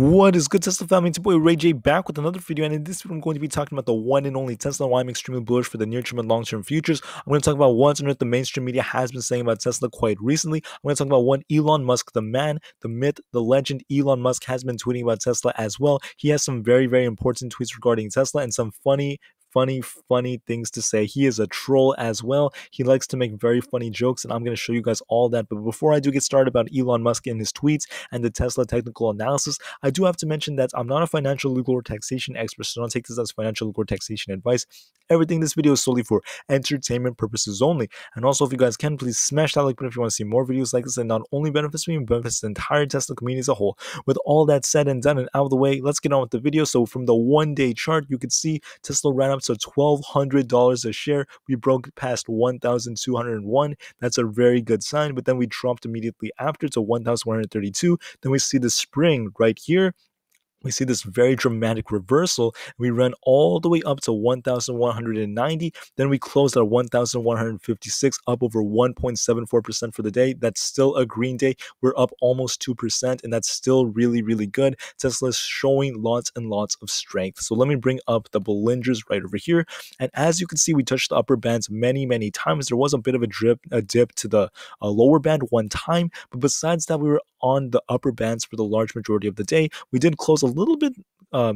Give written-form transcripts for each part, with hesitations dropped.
What is good, Tesla family? It's your boy Ray J back with another video, and in this video I'm going to be talking about the one and only Tesla, why I'm extremely bullish for the near-term and long-term futures. I'm going to talk about what's on earth the mainstream media has been saying about Tesla quite recently. I'm going to talk about what Elon Musk, the man, the myth, the legend, Elon Musk has been tweeting about Tesla as well. He has some very, very important tweets regarding Tesla and some funny things to say. He is a troll as well. He likes to make very funny jokes, and I'm going to show you guys all that. But before I do get started about Elon Musk and his tweets and the Tesla technical analysis, I do have to mention that I'm not a financial, legal, or taxation expert, so don't take this as financial, legal, or taxation advice. Everything in this video is solely for entertainment purposes only. And also, if you guys can, please smash that like button if you want to see more videos like this. It not only benefits me, but benefits the entire Tesla community as a whole. With all that said and done and out of the way, let's get on with the video. So from the one-day chart, you can see Tesla ran up to $1,200 a share. We broke past 1,201. That's a very good sign. But then we dropped immediately after to 1,132. Then we see the spring right here. We see this very dramatic reversal. We ran all the way up to 1,190. Then we closed at 1,156, up over 1.74% for the day. That's still a green day. We're up almost 2%, and that's still really, really good. Tesla's showing lots and lots of strength. So let me bring up the Bollingers right over here. And as you can see, we touched the upper bands many, many times. There was a bit of a dip to the lower band one time. But besides that, we were on the upper bands for the large majority of the day. We did close a little bit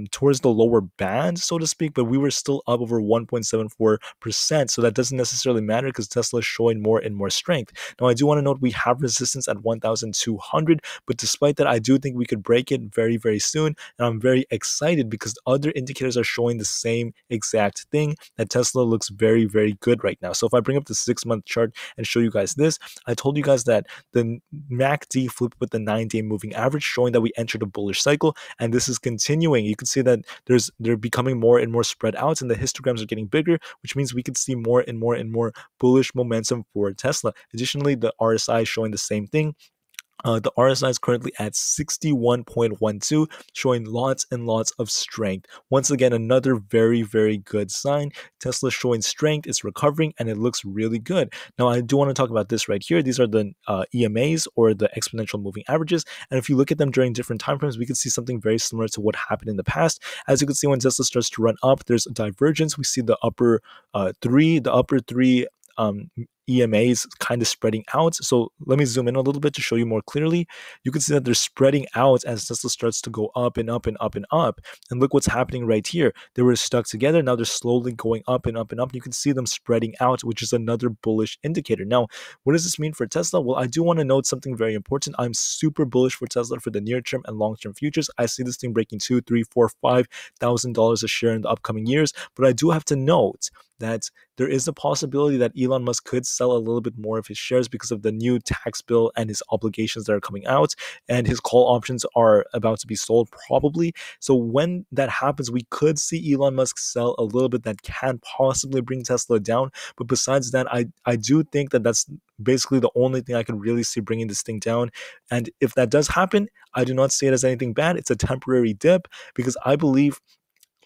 towards the lower band, so to speak, but we were still up over 1.74%. So that doesn't necessarily matter because Tesla is showing more and more strength. Now, I do want to note we have resistance at 1,200, but despite that, I do think we could break it very, very soon. And I'm very excited because other indicators are showing the same exact thing, that Tesla looks very, very good right now. So if I bring up the 6-month chart and show you guys this, I told you guys that the MACD flipped with the 9-day moving average, showing that we entered a bullish cycle, and this is continuing. You can see that they're becoming more and more spread out, and the histograms are getting bigger, which means we could see more and more bullish momentum for Tesla. Additionally, the RSI is showing the same thing. The RSI is currently at 61.12, showing lots and lots of strength. Once again, another very, very good sign. Tesla showing strength, it's recovering, and it looks really good. Now, I do want to talk about this right here. These are the EMAs, or the exponential moving averages. And if you look at them during different time frames, we can see something very similar to what happened in the past. As you can see, when Tesla starts to run up, there's a divergence. We see the upper three EMAs kind of spreading out. So let me zoom in a little bit to show you more clearly. You can see that they're spreading out as Tesla starts to go up and up and up and up. And look what's happening right here. They were stuck together. Now they're slowly going up and up and up. You can see them spreading out, which is another bullish indicator. Now, what does this mean for Tesla? Well, I do want to note something very important. I'm super bullish for Tesla for the near term and long term futures. I see this thing breaking $2,000, $3,000, $4,000, $5,000 a share in the upcoming years. But I do have to note that there is a possibility that Elon Musk could sell a little bit more of his shares because of the new tax bill and his obligations that are coming out, and his call options are about to be sold probably. So when that happens, we could see Elon Musk sell a little bit. That can possibly bring Tesla down. But besides that, I do think that that's basically the only thing I can really see bringing this thing down. And if that does happen, I do not see it as anything bad. It's a temporary dip because I believe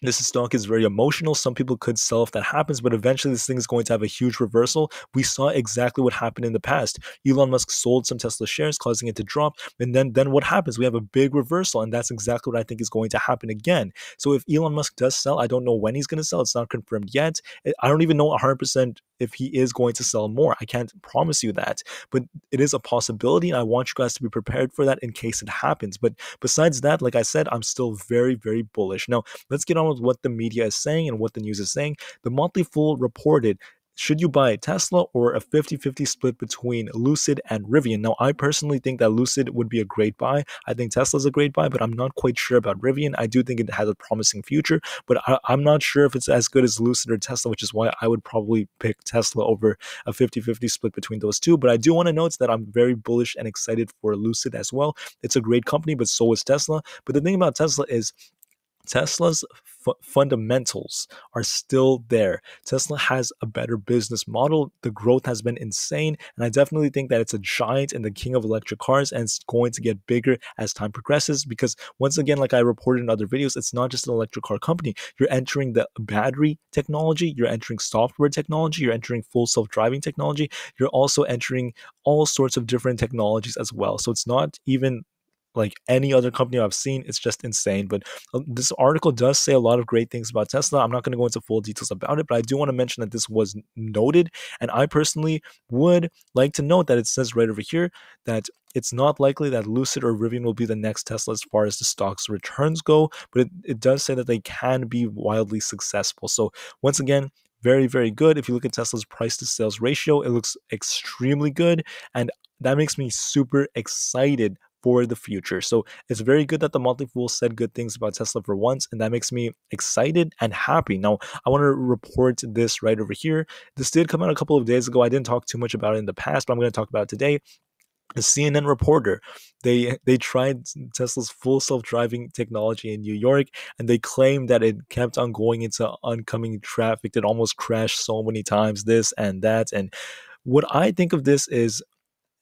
this stock is very emotional. Some people could sell if that happens, but eventually this thing is going to have a huge reversal. We saw exactly what happened in the past. Elon Musk sold some Tesla shares, causing it to drop. And then what happens? We have a big reversal, and that's exactly what I think is going to happen again. So if Elon Musk does sell, I don't know when he's going to sell. It's not confirmed yet. I don't even know 100% if he is going to sell more. I can't promise you that, but it is a possibility, and I want you guys to be prepared for that in case it happens. But besides that, like I said, I'm still very, very bullish. Now, let's get on with what the media is saying and what the news is saying. The Motley Fool reported, should you buy Tesla or a 50-50 split between Lucid and Rivian? Now, I personally think that Lucid would be a great buy. I think Tesla's a great buy, but I'm not quite sure about Rivian. I do think it has a promising future, but I'm not sure if it's as good as Lucid or Tesla, which is why I would probably pick Tesla over a 50-50 split between those two. But I do want to note that I'm very bullish and excited for Lucid as well. It's a great company, but so is Tesla. But the thing about Tesla is Tesla's fundamentals are still there. Tesla has a better business model. The growth has been insane, and I definitely think that it's a giant and the king of electric cars, and it's going to get bigger as time progresses because, once again, like I reported in other videos, it's not just an electric car company. You're entering the battery technology, you're entering software technology, you're entering full self-driving technology, you're also entering all sorts of different technologies as well. So it's not even like any other company I've seen. It's just insane. But this article does say a lot of great things about Tesla. I'm not going to go into full details about it, but I do want to mention that this was noted. And I personally would like to note that it says right over here that it's not likely that Lucid or Rivian will be the next Tesla as far as the stock's returns go, but it does say that they can be wildly successful. So once again, very, very good. If you look at Tesla's price to sales ratio, it looks extremely good. And that makes me super excited for the future. So it's very good that the Motley Fool said good things about Tesla for once, and that makes me excited and happy. Now, I want to report this right over here. This did come out a couple of days ago. I didn't talk too much about it in the past, but I'm going to talk about it today. A CNN reporter, they tried Tesla's full self-driving technology in New York, and they claimed that it kept on going into oncoming traffic. It almost crashed so many times, this and that. And what I think of this is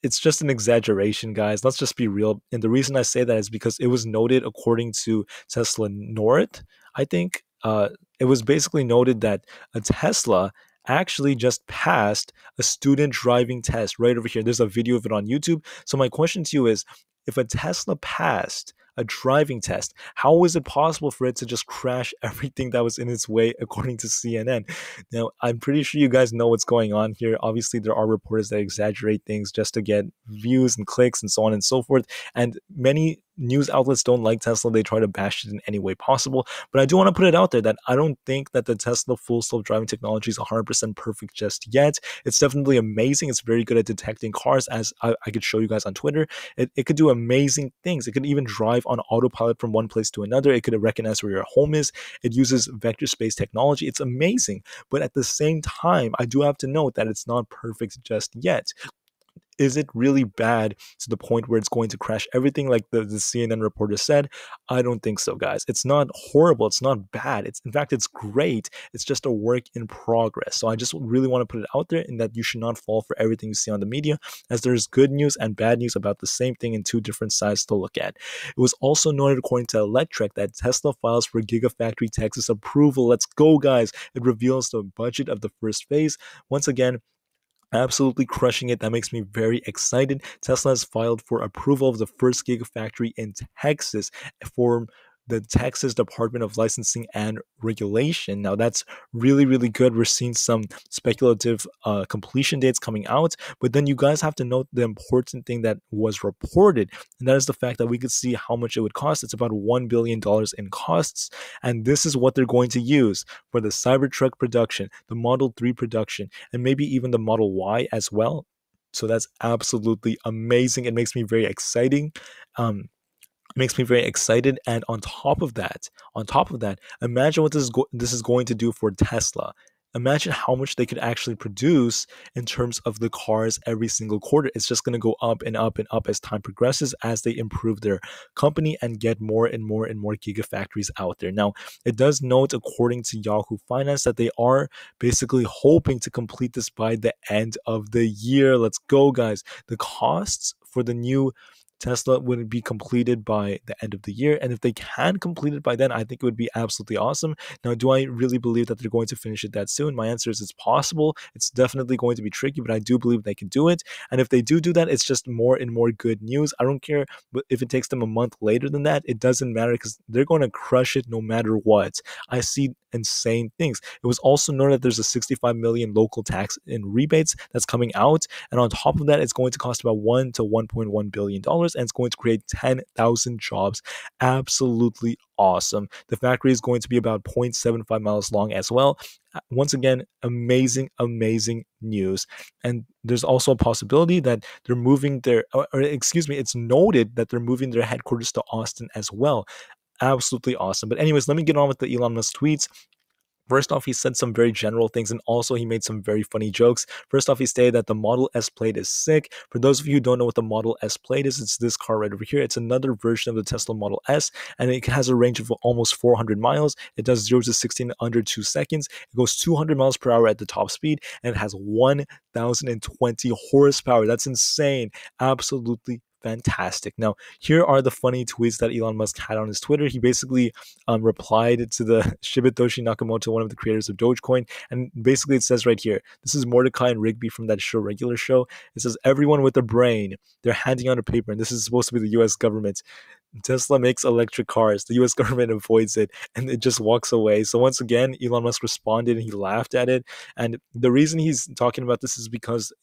it's just an exaggeration, guys. Let's just be real. And the reason I say that is because it was noted, according to Tesla North, I think it was basically noted that a Tesla actually just passed a student driving test right over here. There's a video of it on YouTube. So my question to you is, if a Tesla passed a driving test, how was it possible for it to just crash everything that was in its way, according to CNN? Now, I'm pretty sure you guys know what's going on here. Obviously, there are reporters that exaggerate things just to get views and clicks and so on and so forth. And many news outlets don't like Tesla. They try to bash it in any way possible. But I do want to put it out there that I don't think that the Tesla full self-driving technology is 100% perfect just yet. It's definitely amazing. It's very good at detecting cars, as I could show you guys on Twitter. It could do amazing things. It could even drive on autopilot from one place to another. It could recognize where your home is. It uses vector space technology. It's amazing. But at the same time, I do have to note that it's not perfect just yet. Is it really bad to the point where it's going to crash everything like the CNN reporter said? I don't think so, guys. It's not horrible. It's not bad. In fact, it's great. It's just a work in progress. So I just really want to put it out there in that you should not fall for everything you see on the media, as there's good news and bad news about the same thing in two different sides to look at. It was also noted, according to Electrek, that Tesla files for Gigafactory Texas approval. Let's go, guys. It reveals the budget of the first phase. Once again, absolutely crushing it. That makes me very excited. Tesla has filed for approval of the first Gigafactory in Texas for the Texas Department of Licensing and Regulation. Now, that's really, really good. We're seeing some speculative completion dates coming out, but then you guys have to note the important thing that was reported, and that is the fact that we could see how much it would cost. It's about $1 billion in costs, and this is what they're going to use for the Cybertruck production, the Model 3 production, and maybe even the Model Y as well. So that's absolutely amazing. It makes me very exciting. Makes me very excited. And on top of that, imagine what this is going to do for Tesla. Imagine how much they could actually produce in terms of the cars every single quarter. It's just going to go up and up and up as time progresses, as they improve their company and get more and more and more gigafactories out there. Now, it does note, according to Yahoo Finance, that they are basically hoping to complete this by the end of the year. Let's go, guys. The costs for the new Tesla would be completed by the end of the year. And if they can complete it by then, I think it would be absolutely awesome. Now, do I really believe that they're going to finish it that soon? My answer is it's possible. It's definitely going to be tricky, but I do believe they can do it. And if they do that, it's just more and more good news. I don't care if it takes them a month later than that. It doesn't matter, because they're going to crush it no matter what. I see insane things. It was also noted that there's a 65 million local tax in rebates that's coming out, and on top of that, it's going to cost about $1 to $1.1 billion, and it's going to create 10,000 jobs. Absolutely awesome. The factory is going to be about 0.75 miles long as well. Once again, amazing news. And there's also a possibility that they're moving it's noted that they're moving their headquarters to Austin as well. Absolutely awesome. But anyways, let me get on with the Elon Musk tweets. First off, he said some very general things, and also he made some very funny jokes. First off, he stated that the Model S Plaid is sick. For those of you who don't know what the Model S Plaid is, it's this car right over here. It's another version of the Tesla Model S, and it has a range of almost 400 miles. It does 0 to 60 in under 2 seconds. It goes 200 miles per hour at the top speed, and it has 1,020 horsepower. That's insane. Absolutely Fantastic. Now, here are the funny tweets that Elon Musk had on his Twitter. He basically replied to the Shibetoshi Nakamoto, one of the creators of Dogecoin, and basically it says right here, this is Mordecai and Rigby from that show, regular show. It says, everyone with a brain, they're handing out a paper, and this is supposed to be the US government. Tesla makes electric cars. The US government avoids it and it just walks away. So once again, Elon Musk responded and he laughed at it. And the reason he's talking about this is because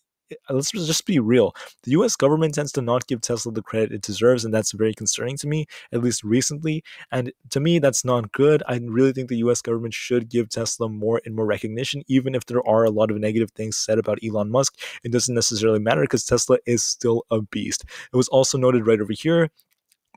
let's just be real. The US government tends to not give Tesla the credit it deserves, and that's very concerning to me, at least recently. And to me, that's not good. I really think the US government should give Tesla more and more recognition, even if there are a lot of negative things said about Elon Musk. It doesn't necessarily matter because Tesla is still a beast. It was also noted right over here,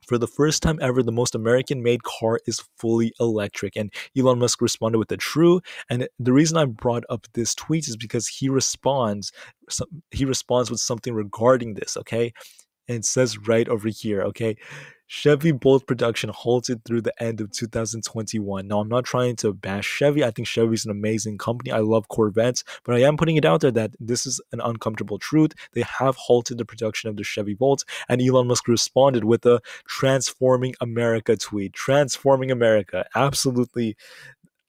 for the first time ever, the most American made car is fully electric. And Elon Musk responded with the true. And the reason I brought up this tweet is because he responds with something regarding this, okay? And it says right over here, okay? Chevy Bolt production halted through the end of 2021. Now, I'm not trying to bash Chevy. I think Chevy's an amazing company. I love Corvettes, but I am putting it out there that this is an uncomfortable truth. They have halted the production of the Chevy Bolt, and Elon Musk responded with a Transforming America tweet. Transforming America. Absolutely.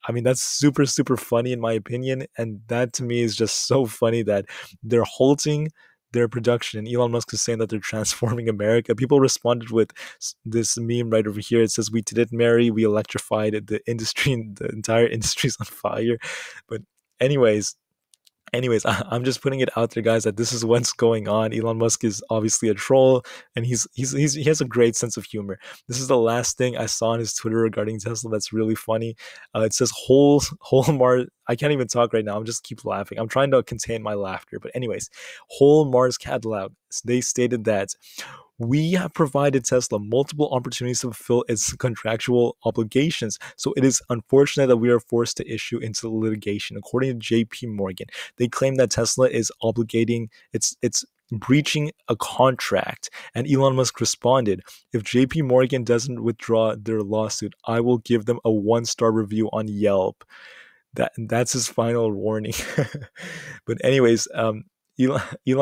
I mean, that's super, super funny in my opinion. And that to me is just so funny that they're halting their production. And Elon Musk is saying that they're transforming America. People responded with this meme right over here. It says, we did it, Mary. We electrified the industry. And the entire industry is on fire. But anyways, I'm just putting it out there, guys, that this is what's going on. Elon Musk is obviously a troll, and he has a great sense of humor. This is the last thing I saw on his Twitter regarding Tesla that's really funny. It says whole Mars. I can't even talk right now. I'm just keep laughing. I'm trying to contain my laughter. But anyways, whole Mars Cadillac. They stated that we have provided Tesla multiple opportunities to fulfill its contractual obligations. So it is unfortunate that we are forced to issue into litigation. According to JP Morgan, they claim that Tesla is obligating it's breaching a contract. And Elon Musk responded, if JP Morgan doesn't withdraw their lawsuit, I will give them a 1-star review on Yelp. That's his final warning. But anyways, Elon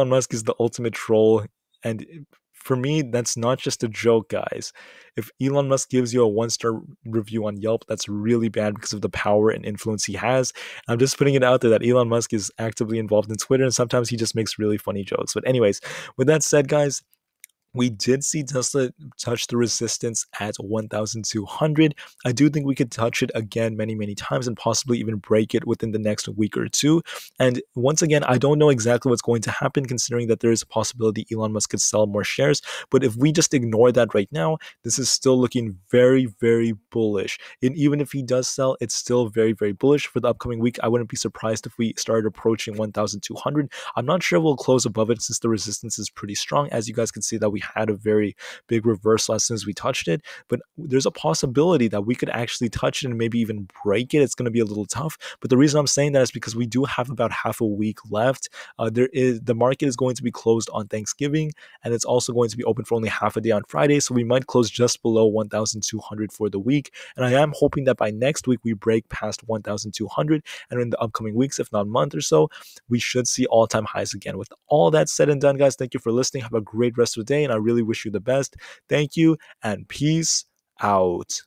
Musk is the ultimate troll, and for me, that's not just a joke, guys. If Elon Musk gives you a 1-star review on Yelp, that's really bad because of the power and influence he has. I'm just putting it out there that Elon Musk is actively involved in Twitter, and sometimes he just makes really funny jokes. But anyways, with that said, guys, we did see Tesla touch the resistance at 1,200. I do think we could touch it again many, many times and possibly even break it within the next week or two. And once again, I don't know exactly what's going to happen considering that there is a possibility Elon Musk could sell more shares. But if we just ignore that right now, this is still looking very, very bullish. And even if he does sell, it's still very, very bullish for the upcoming week. I wouldn't be surprised if we started approaching 1,200. I'm not sure we'll close above it since the resistance is pretty strong. As you guys can see that we had a very big reversal as soon as we touched it, but there's a possibility that we could actually touch it and maybe even break it. It's going to be a little tough, but the reason I'm saying that is because we do have about half a week left. The market is going to be closed on Thanksgiving, and it's also going to be open for only half a day on Friday, so we might close just below 1,200 for the week, and I am hoping that by next week we break past 1,200, and in the upcoming weeks, if not a month or so, we should see all-time highs again. With all that said and done, guys, thank you for listening. Have a great rest of the day, and I really wish you the best. Thank you, and peace out.